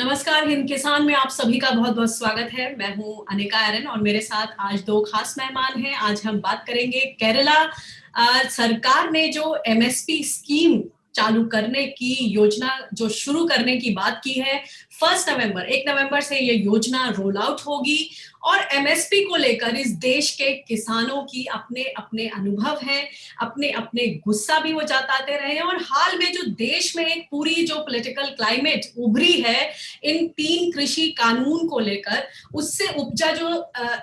नमस्कार, हिंद किसान में आप सभी का बहुत बहुत स्वागत है। मैं हूं अनिका आर्यन और मेरे साथ आज दो खास मेहमान हैं। आज हम बात करेंगे केरला सरकार ने जो एमएसपी स्कीम चालू करने की योजना जो शुरू करने की बात की है। 1 नवंबर से ये योजना रोल आउट होगी और एमएसपी को लेकर इस देश के किसानों की अपने अपने अनुभव हैं, अपने अपने गुस्सा भी वो जताते रहे हैं। और हाल में जो देश में एक पूरी जो पॉलिटिकल क्लाइमेट उभरी है इन 3 कृषि कानून को लेकर, उससे उपजा जो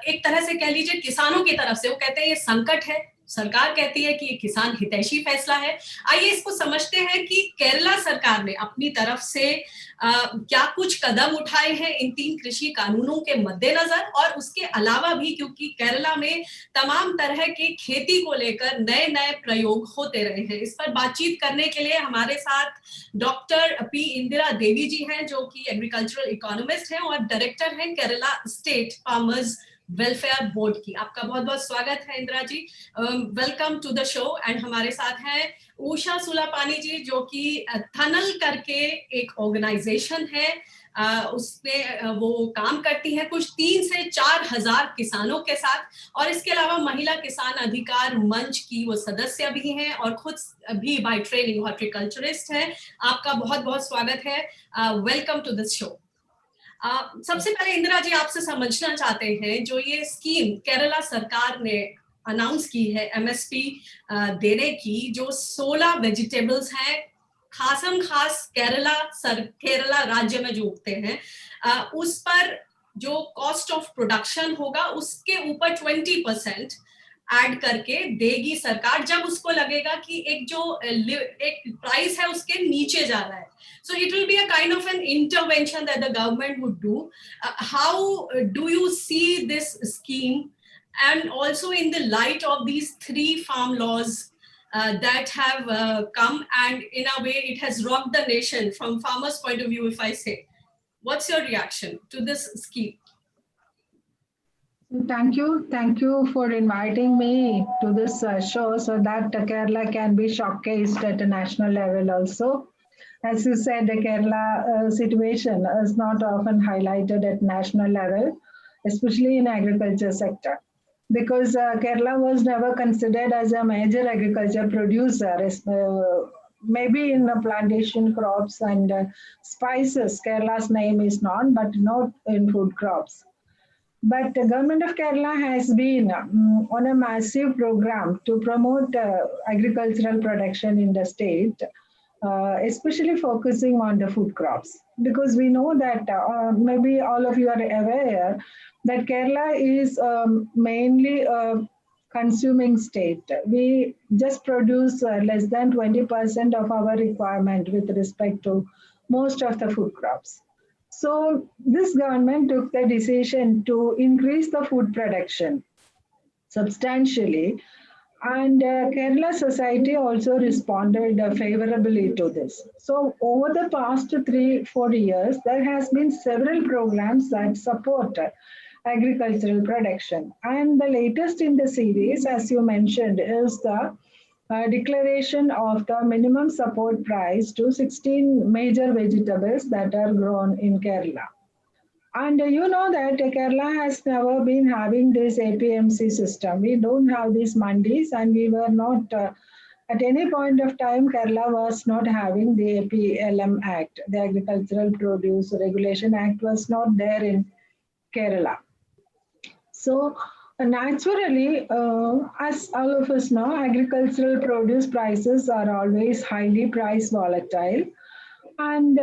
एक तरह से कह लीजिए किसानों की तरफ से वो कहते हैं ये संकट है, सरकार कहती है कि ये किसान हितैषी फैसला है। आइए इसको समझते हैं कि केरला सरकार ने अपनी तरफ से क्या कुछ कदम उठाए हैं इन 3 कृषि कानूनों के मद्देनजर, और उसके अलावा भी क्योंकि केरला में तमाम तरह के खेती को लेकर नए नए प्रयोग होते रहे हैं। इस पर बातचीत करने के लिए हमारे साथ डॉक्टर पी इंदिरा देवी जी हैं, जो कि एग्रीकल्चरल इकोनॉमिस्ट हैं और डायरेक्टर हैं Kerala State Farmers Welfare Board की। आपका बहुत बहुत स्वागत है Indira ji, welcome to the show. And हमारे साथ हैं उषा सुलापानी जी, जो कि थनल करके एक ऑर्गेनाइजेशन है, उसमें वो काम करती है कुछ 3 से 4 हजार किसानों के साथ, और इसके अलावा महिला किसान अधिकार मंच की वो सदस्य भी हैं और खुद भी बाय ट्रेनिंग हॉर्टिकल्चरिस्ट है। आपका बहुत बहुत स्वागत है, वेलकम टू दिस शो। सबसे पहले इंदिरा जी आपसे समझना चाहते हैं, जो ये स्कीम केरला सरकार ने अनाउंस की है एमएसपी देने की, जो 16 वेजिटेबल्स हैं खासम खास केरला राज्य में जो उगते हैं, उस पर जो कॉस्ट ऑफ प्रोडक्शन होगा उसके ऊपर 20% ऐड करके देगी सरकार, जब उसको लगेगा कि एक प्राइस है उसके नीचे जा रहा है। So it will be a kind of an intervention that the government would do. How do you see this scheme, and also in the light of these 3 farm laws that have come, and in a way it has rocked the nation from farmers' point of view, if I say. What's your reaction to this scheme? Thank you for inviting me to this show so that Kerala can be showcased at a national level also. As you said, the Kerala situation is not often highlighted at national level, especially in agriculture sector, because Kerala was never considered as a major agriculture producer, maybe in the plantation crops and spices. Kerala's name is known, but not in food crops. But the government of Kerala has been on a massive program to promote agricultural production in the state, especially focusing on the food crops. Because we know that maybe all of you are aware that Kerala is mainly a consuming state. We just produce less than 20% of our requirement with respect to most of the food crops. So this government took the decision to increase the food production substantially, and Kerala society also responded favorably to this. So over the past 3-4 years, there has been several programs that support agricultural production. And the latest in the series, as you mentioned, is the declaration of the minimum support price to 16 major vegetables that are grown in Kerala. And you know that Kerala has never been having this APMC system. We don't have these mandis, and we were not, at any point of time, Kerala was not having the APLM Act. The Agricultural Produce Regulation Act was not there in Kerala. So naturally, as all of us know, agricultural produce prices are always highly price volatile. And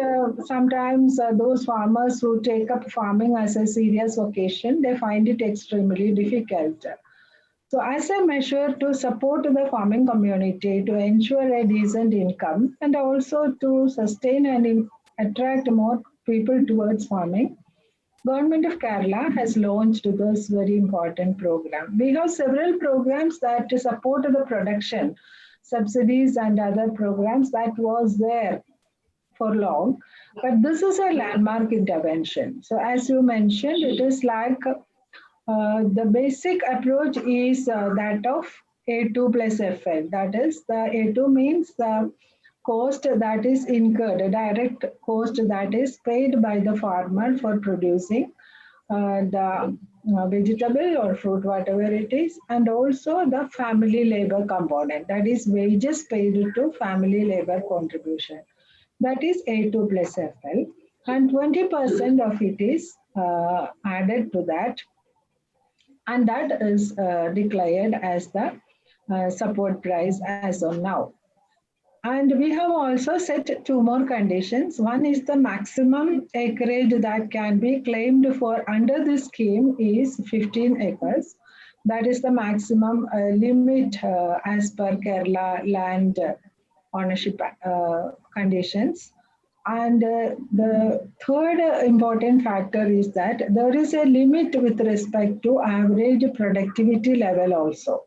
sometimes those farmers who take up farming as a serious vocation, they find it extremely difficult. So as a measure to support the farming community, to ensure a decent income, and also to sustain and attract more people towards farming, Government of Kerala has launched this very important program. We have several programs that support the production, subsidies and other programs that was there for long, but this is a landmark intervention. So as you mentioned, it is like the basic approach is that of A2 plus FL. That is, the A2 means the cost that is incurred, a direct cost that is paid by the farmer for producing the vegetable or fruit, whatever it is, and also the family labor component, that is wages paid to family labor contribution. That is A2 plus FL, and 20% of it is added to that, and that is declared as the support price as of now. And we have also set two more conditions. One is the maximum acreage that can be claimed for under this scheme is 15 acres. That is the maximum limit as per Kerala land ownership conditions. And the third important factor is that there is a limit with respect to average productivity level also.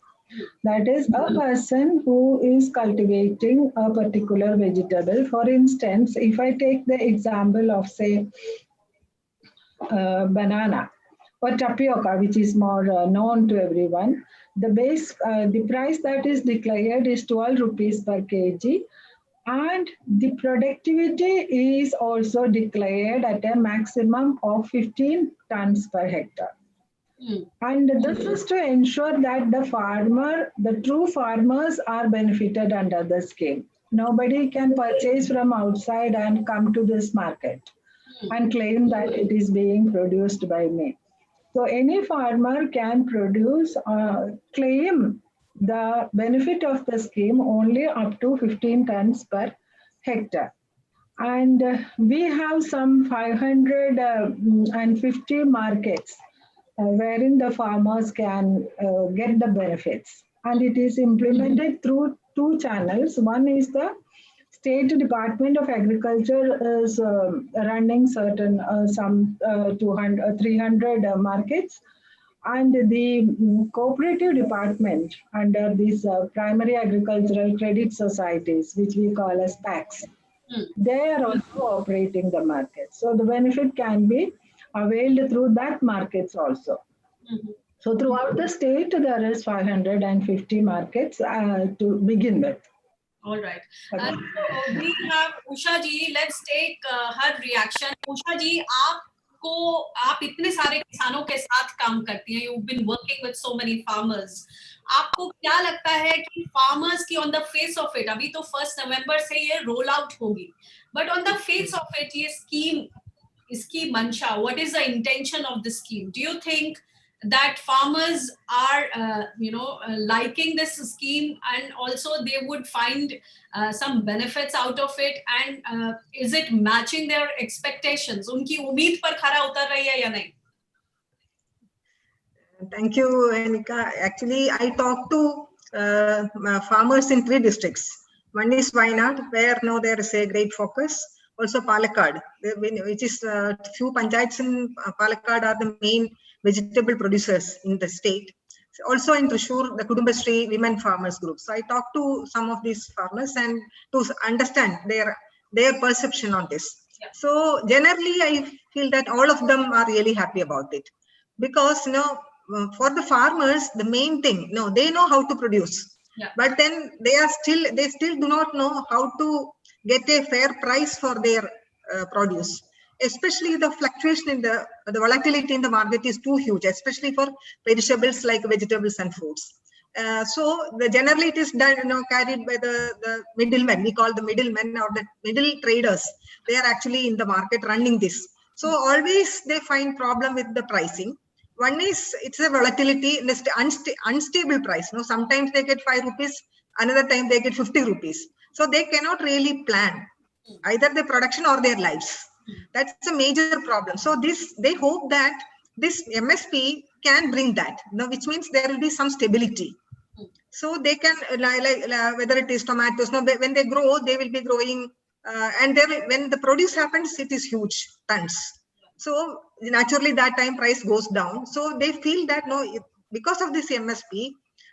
That is, a person who is cultivating a particular vegetable. For instance, if I take the example of, say, banana or tapioca, which is more known to everyone, the price that is declared is 12 rupees per kg, and the productivity is also declared at a maximum of 15 tons per hectare. And this is to ensure that the true farmers are benefited under the scheme. Nobody can purchase from outside and come to this market and claim that it is being produced by me. So any farmer can claim the benefit of the scheme only up to 15 tons per hectare. And we have some 550 markets wherein the farmers can get the benefits. And it is implemented through two channels. One is the State Department of Agriculture is running certain some 300 markets, and the cooperative department under these primary agricultural credit societies, which we call as PACs, they are also operating the market. So the benefit can be availed through that markets also. So throughout the state, there is 550 markets to begin with. All right. So we have Usha ji. Let's take her reaction. Usha ji, आप इतने सारे किसानों के साथ काम करती हैं. You've been working with so many farmers. आपको क्या लगता है कि farmers की on the face of it, अभी तो 1 November से ये roll out होगी, but on the face of it, ये scheme, इसकी मंशा, what is the intention of the scheme? Do you think that farmers are liking this scheme, and also they would find some benefits out of it, and is it matching their expectations? उनकी उम्मीद पर खरा उतर रही है या नहीं? Thank you, Anika. Actually, I talked to farmers in 3 districts. One is Wayanad, where now there is a great focus. Also Palakkad, which is few panchayats in Palakkad are the main vegetable producers in the state. Also in Thrissur, the Kudumbashree Women Farmers Group. So I talked to some of these farmers and to understand their perception on this. Yeah. So generally, I feel that all of them are really happy about it, because for the farmers, the main thing, they know how to produce, but then they still do not know how to get a fair price for their produce. Especially the fluctuation in the volatility in the market is too huge, especially for perishables like vegetables and fruits. So generally it is done, carried by the middlemen. We call the middlemen or the middle traders. They are actually in the market running this. So always they find problem with the pricing. One is it's a volatility, unstable price. Sometimes they get 5 rupees, another time they get 50 rupees. So they cannot really plan either their production or their lives. That's a major problem. So they hope that this MSP can bring that, which means there will be some stability. So they can, whether it is tomatoes, when they grow, they will be growing, and when the produce happens, it is huge, tons. So naturally that time price goes down. So they feel that because of this MSP,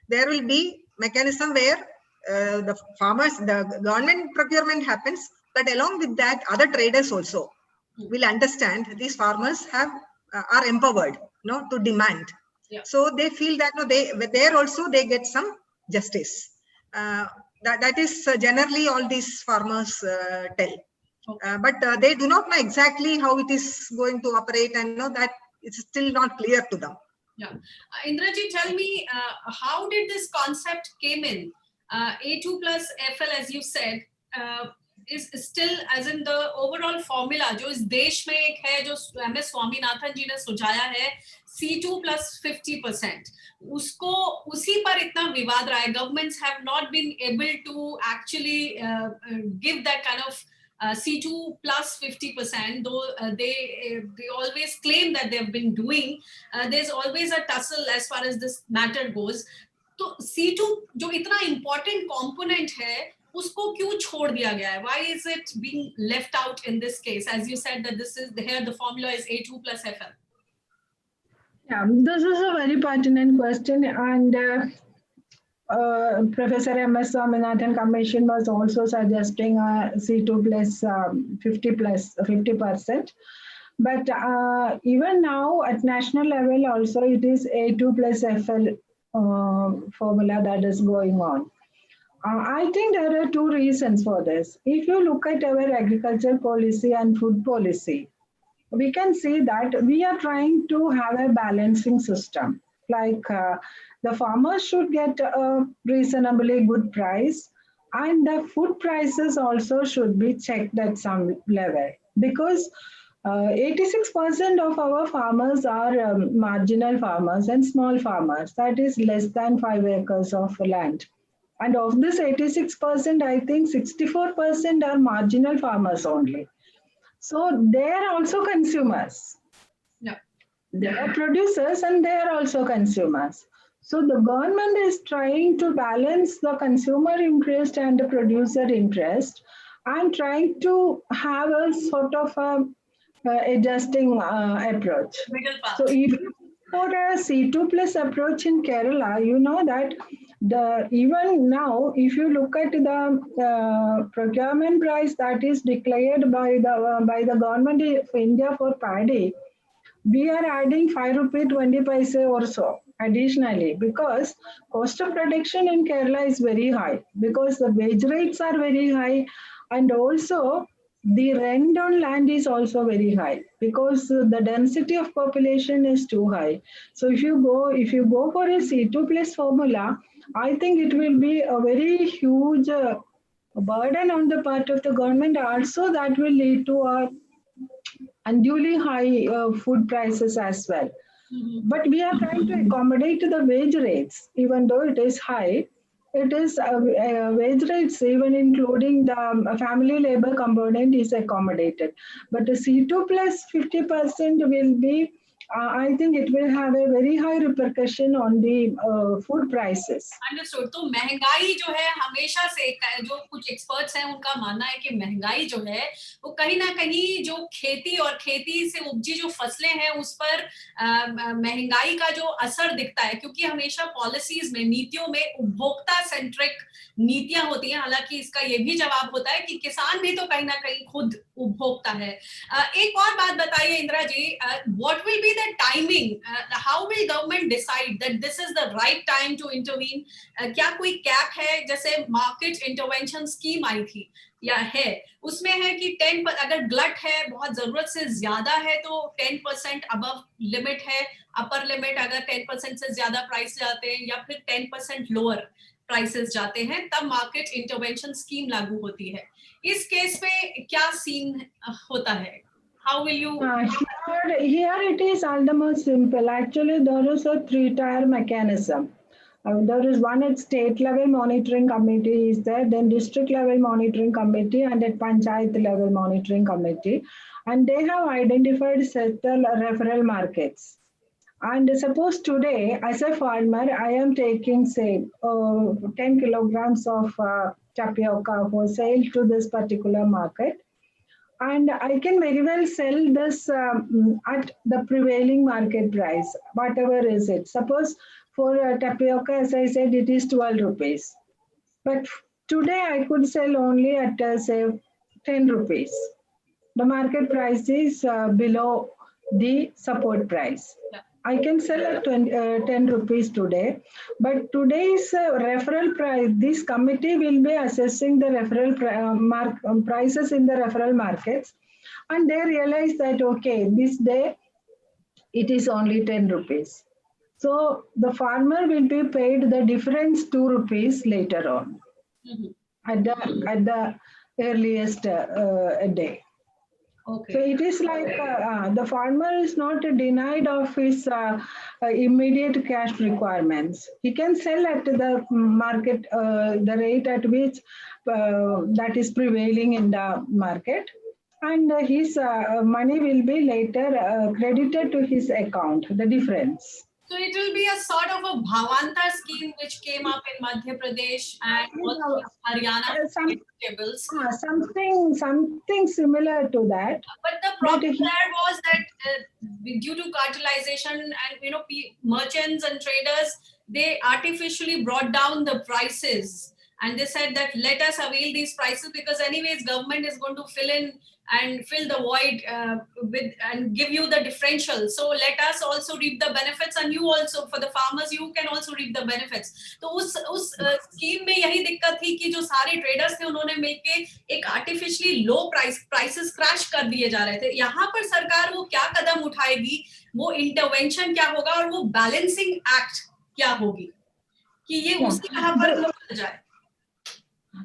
there will be mechanism where the farmers, the government procurement happens, but along with that, other traders also will understand these farmers are empowered, to demand. Yeah. So they feel that there also they get some justice. That is generally all these farmers tell. But they do not know exactly how it is going to operate, and know that it's still not clear to them. Yeah. Indraji, tell me, how did this concept came in? A2 plus FL, as you said, is still as in the overall formula जो इस देश में एक है जो MS Swaminathan जी ने सुझाया है C2 plus 50%, उसको उसी पर इतना विवाद रहा है. Governments have not been able to actually give that kind of C2 plus 50%, though they always claim that they have been doing. There's always a tussle as far as this matter goes. तो C2 जो इतना important component है, उसको क्यों छोड़ दिया गया है? Why is it being left out in this case? As you said that this is here, the formula is A2 plus FL. Yeah, this is a very pertinent question, and Professor M.S. Swaminathan Commission was also suggesting C2 plus 50%. But even now at national level also it is A2 plus FL formula that is going on. I think there are two reasons for this. If you look at our agriculture policy and food policy, we can see that we are trying to have a balancing system. Like the farmers should get a reasonably good price, and the food prices also should be checked at some level, because 86% of our farmers are marginal farmers and small farmers, that is less than 5 acres of land. And of this 86%, I think 64% are marginal farmers only. So they are also consumers. Yeah. They are producers and they are also consumers. So the government is trying to balance the consumer interest and the producer interest, and trying to have a sort of adjusting approach. So even for a C2 plus approach in Kerala, you know that even now, if you look at the procurement price that is declared by the government of India for paddy, we are adding 5 rupee 20 paise or so additionally, because cost of production in Kerala is very high, because the wage rates are very high, and also the rent on land is also very high, because the density of population is too high. So if you go for a C2 plus formula, I think it will be a very huge burden on the part of the government. Also, that will lead to unduly high food prices as well. Mm-hmm. But we are trying to accommodate the wage rates, even though it is high. It is wage rates, even including the family labor component, is accommodated. But the C2 plus 50% will be, I think it will have a very high repercussion on the food prices. Understood. तो महंगाई जो है हमेशा से, जो कुछ experts हैं उनका मानना है कि महंगाई जो है वो कहीं ना कहीं जो खेती और खेती से उपजी जो फसलें हैं उस पर महंगाई का जो असर दिखता है, क्योंकि हमेशा पॉलिसीज में, नीतियों में उपभोक्ता सेंट्रिक नीतियां होती हैं. हालांकि इसका ये भी जवाब होता है कि किसान भी तो कहीं ना कहीं खुद उपभोक्ता है. एक और बात बताइए Indira ji, what will be the timing, how will government decide that this is the right time to intervene? क्या कोई कैप है? जैसे मार्केट इंटरवेंशन स्कीम आई थी या है, उसमें है कि 10, अगर ग्लट है, बहुत जरूरत से ज्यादा है तो 10% अबव लिमिट है, अपर लिमिट अगर 10% से ज्यादा प्राइस जाते हैं या फिर 10% लोअर प्राइसेस जाते हैं, तब मार्केट इंटरवेंशन स्कीम लागू होती है. इस केस में क्या सीन होता है? How will you? Here it is almost simple. Actually, there is a 3-tier mechanism. There is one at state level monitoring committee is there, then district level monitoring committee, and at panchayat level monitoring committee. And they have identified certain referral markets. And suppose today, as a farmer, I am taking, say, 10 kilograms of tapioca for sale to this particular market. And I can very well sell this at the prevailing market price, whatever is it. Suppose for tapioca, as I said, it is 12 rupees. But today I could sell only at, say, 10 rupees. The market price is below the support price. Yeah. I can sell at 10 rupees today, but today's referral price, this committee will be assessing the referral prices in the referral markets, and they realize that, okay, this day it is only 10 rupees. So the farmer will be paid the difference 2 rupees later on at the earliest day. Okay. So it is like the farmer is not denied of his immediate cash requirements. He can sell at the market, the rate at which that is prevailing in the market, and his money will be later credited to his account, the difference. So it will be a sort of a Bhavantar scheme which came up in Madhya Pradesh and also Haryana vegetables. Something similar to that. But the problem there was that due to cartelization and merchants and traders, they artificially brought down the prices, and they said that let us avail these prices because anyways government is going to fill in and fill the void with and give you the differential. So let us also reap the benefits, and you also, for the farmers, you can also reap the benefits. तो उस scheme में यही दिक्कत थी कि जो सारे traders थे उन्होंने मिलके एक आर्टिफिशियली लो प्राइसेस क्रैश कर दिए जा रहे थे. यहाँ पर सरकार वो क्या कदम उठाएगी, वो इंटरवेंशन क्या होगा और वो बैलेंसिंग एक्ट क्या होगी कि ये उसी तरह पर बदल जाए.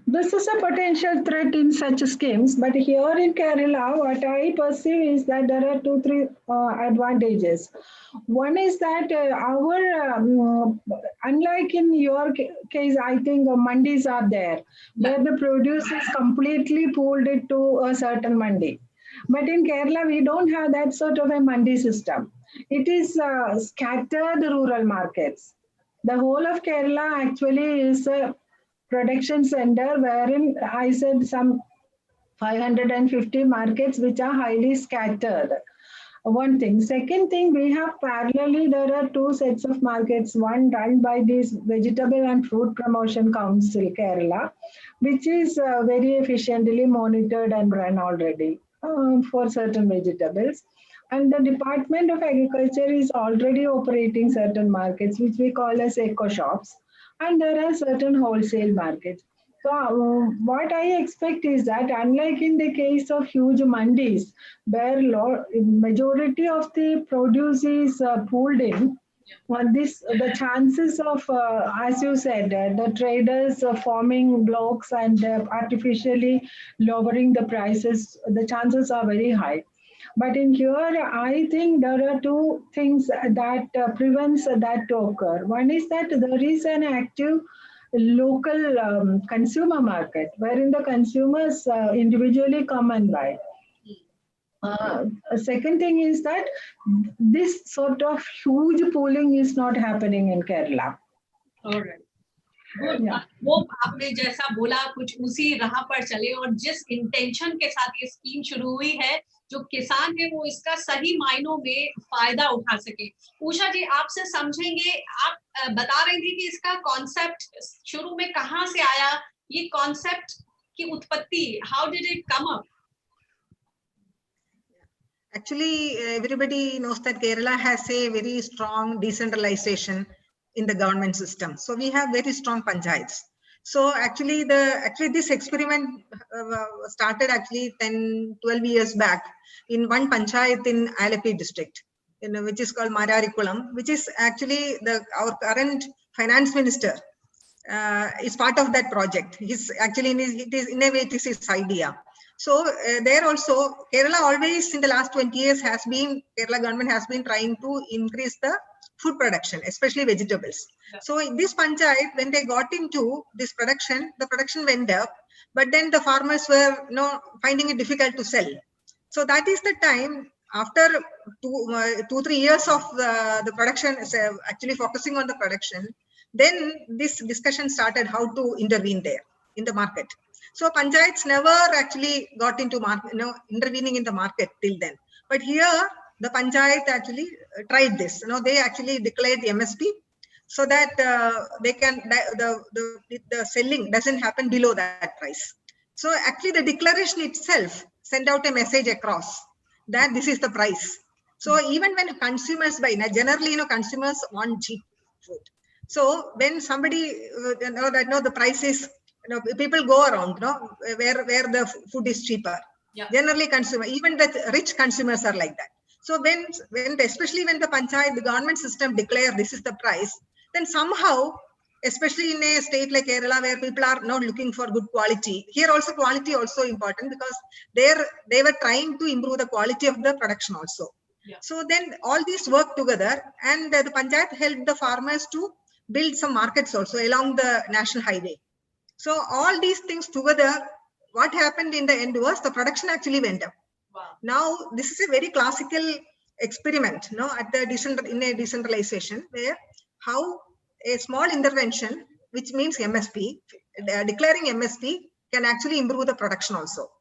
This is a potential threat in such schemes, but here in Kerala, what I perceive is that there are 2-3 advantages. One is that unlike in your case, I think mandis are there, where the produce is completely pooled to a certain mandi. But in Kerala, we don't have that sort of a mandi system. It is scattered rural markets. The whole of Kerala actually is a production center wherein I said some 550 markets which are highly scattered. One thing. Second thing, we have parallelly, there are 2 sets of markets, one run by this Vegetable and Fruit Promotion Council, Kerala, which is very efficiently monitored and run already for certain vegetables. And the Department of Agriculture is already operating certain markets, which we call as eco shops. And there are certain wholesale markets. So what I expect is that unlike in the case of huge mandis, where majority of the produce is pooled in, the chances of, as you said, the traders forming blocks and artificially lowering the prices, the chances are very high. But in here, I think there are 2 things that prevents that to occur. One is that there is an active local consumer market, wherein the consumers individually come and buy. Second thing is that this sort of huge pooling is not happening in Kerala. All right. वो आपने जैसा बोला कुछ उसी राह पर चले और जिस इंटेंशन के साथ ये स्कीम शुरू हुई है, जो किसान है वो इसका सही मायनों में फायदा उठा सके. उषा जी, आपसे समझेंगे, आप बता रही थी कि इसका कॉन्सेप्ट शुरू में कहाँ से आया, ये कॉन्सेप्ट की उत्पत्ति, how did it come up? Actually, everybody knows that Kerala has a very strong decentralization in the government system. So we have very strong panchayats. So actually this experiment started actually 10-12 years back in one panchayat in Alleppey district, which is called Mararikulam, which is actually our current finance minister is part of that project. He's actually it is his idea. So there also Kerala always in the last 20 years Kerala government has been trying to increase the food production, especially vegetables. Yeah. So in this panchayat, when they got into this production, the production went up, but then the farmers were finding it difficult to sell. So that is the time after 2-3 years of the production, actually focusing on the production, then this discussion started how to intervene there in the market. So panchayats never actually got into intervening in the market till then. But here, the panchayat actually tried this. They actually declared the MSP so that they can the selling doesn't happen below that price. So actually, the declaration itself sent out a message across that this is the price. So even when consumers buy, generally, consumers want cheap food. So when somebody the price is, people go around, where the food is cheaper. Yeah. Generally, consumer, even the rich consumers are like that. So when especially when the panchayat, the government system declare this is the price, then somehow, especially in a state like Kerala where people are not looking for good quality, here also quality also important, because they were trying to improve the quality of the production also. Yeah. So then all these work together, and the panchayat helped the farmers to build some markets also along the national highway. So all these things together, what happened in the end was the production actually went up. Wow. Now this is a very classical experiment, at the in a decentralization, where how a small intervention, which means MSP, declaring MSP, can actually improve the production also.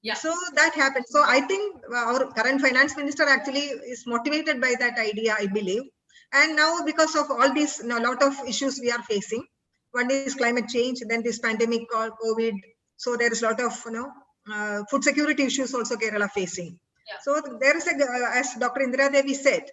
Yeah. So that happened. So I think our current finance minister actually is motivated by that idea, I believe. And now, because of all these, a lot of issues we are facing, one is climate change, then this pandemic called COVID. So there is a lot of, food security issues also Kerala facing. Yeah. So there is as Dr. Indira Devi said,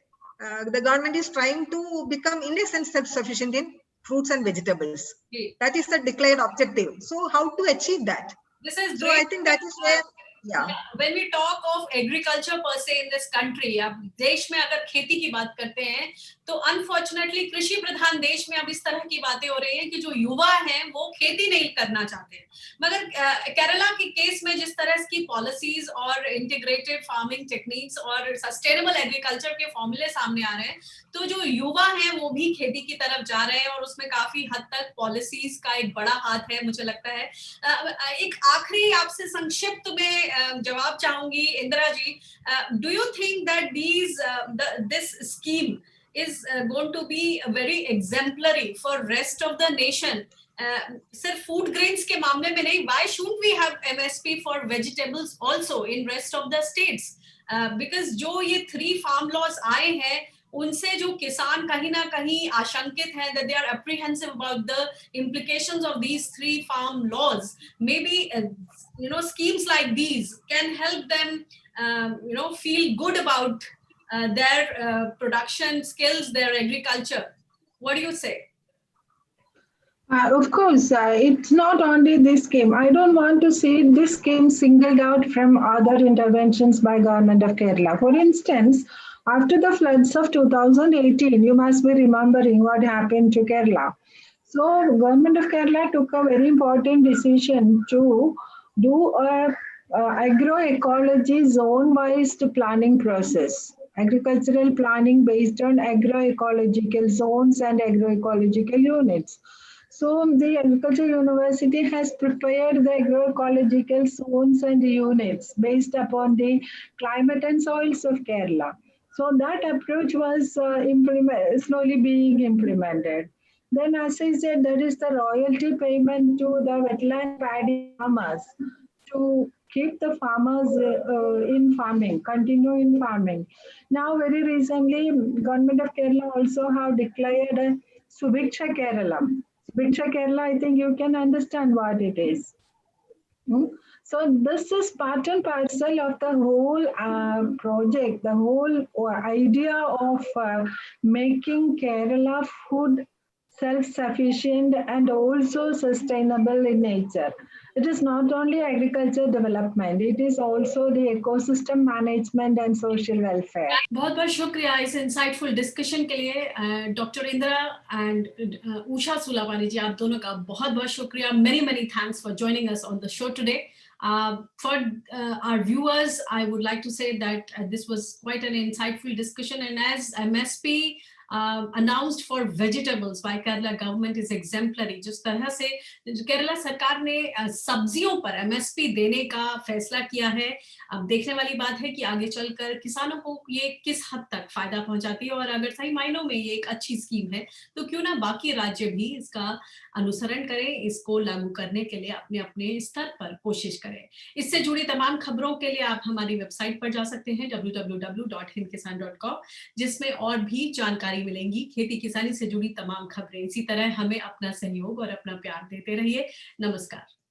the government is trying to become, in a sense, self-sufficient in fruits and vegetables. Okay. That is the declared objective. So how to achieve that? This is so great. I think that is where, yeah. When we talk of agriculture per se in this country, अब देश में अगर खेती की बात करते हैं तो अनफॉर्चुनेटली कृषि प्रधान देश में अब इस तरह की बातें हो रही हैं कि जो युवा हैं वो खेती नहीं करना चाहते हैं। मगर केरला के केस में जिस तरह की पॉलिसीज और इंटीग्रेटेड फार्मिंग टेक्निक्स और सस्टेनेबल एग्रीकल्चर के फॉर्मूले सामने आ रहे हैं, तो जो युवा हैं वो भी खेती की तरफ जा रहे हैं और उसमें काफी हद तक पॉलिसीज का एक बड़ा हाथ है, मुझे लगता है। एक आखिरी आपसे संक्षिप्त में जवाब चाहूंगी Indira ji, do you think that this scheme is going to be very exemplary for rest of the nation? सिर्फ फूड ग्रेन्स के मामले में नहीं, why shouldn't we have MSP for vegetables also in rest of the states? Because जो ये 3 farm laws आए हैं उनसे जो किसान कहीं ना कहीं आशंकित हैं, that they are apprehensive about the implications of these 3 farm laws. Maybe schemes like these can help them feel good about their production skills, their agriculture. What do you say? Of course, it's not only this scheme. I don't want to see this scheme singled out from other interventions by government of Kerala. For instance, after the floods of 2018, you must be remembering what happened to Kerala. So, government of Kerala took a very important decision to do a agroecology zone-wise planning process. Agricultural planning based on agroecological zones and agroecological units. So the Agriculture University has prepared the agroecological zones and units based upon the climate and soils of Kerala. So that approach was slowly being implemented. Then, as I said, there is the royalty payment to the wetland paddy farmers to keep the farmers in farming, continue in farming. Now, very recently, government of Kerala also have declared a Subiksha Kerala. Subiksha Kerala, I think you can understand what it is. So this is part and parcel of the whole project, the whole idea of making Kerala food self-sufficient and also sustainable in nature. It is not only agriculture development, it is also the ecosystem management and social welfare. बहुत बहुत शुक्रिया इस insightful discussion के लिए doctor Indira and Usha सुलावानी जी, आप दोनों का बहुत बहुत शुक्रिया. Many thanks for joining us on the show today. For our viewers, I would like to say that this was quite an insightful discussion, and as MSP announced for vegetables by Kerala government is exemplary. जिस तरह से केरला सरकार ने सब्जियों पर MSP देने का फैसला किया है, अब देखने वाली बात है कि आगे चलकर किसानों को ये किस हद तक फायदा पहुंचाती है, और अगर सही मायनों में ये एक अच्छी स्कीम है तो क्यों ना बाकी राज्य भी इसका अनुसरण करें, इसको लागू करने के लिए अपने अपने स्तर पर कोशिश करें. इससे जुड़ी तमाम खबरों के लिए आप हमारी वेबसाइट पर जा सकते हैं www.hindkisan.com, जिसमें और भी जानकारी मिलेंगी, खेती किसानी से जुड़ी तमाम खबरें. इसी तरह हमें अपना सहयोग और अपना प्यार देते रहिए. नमस्कार.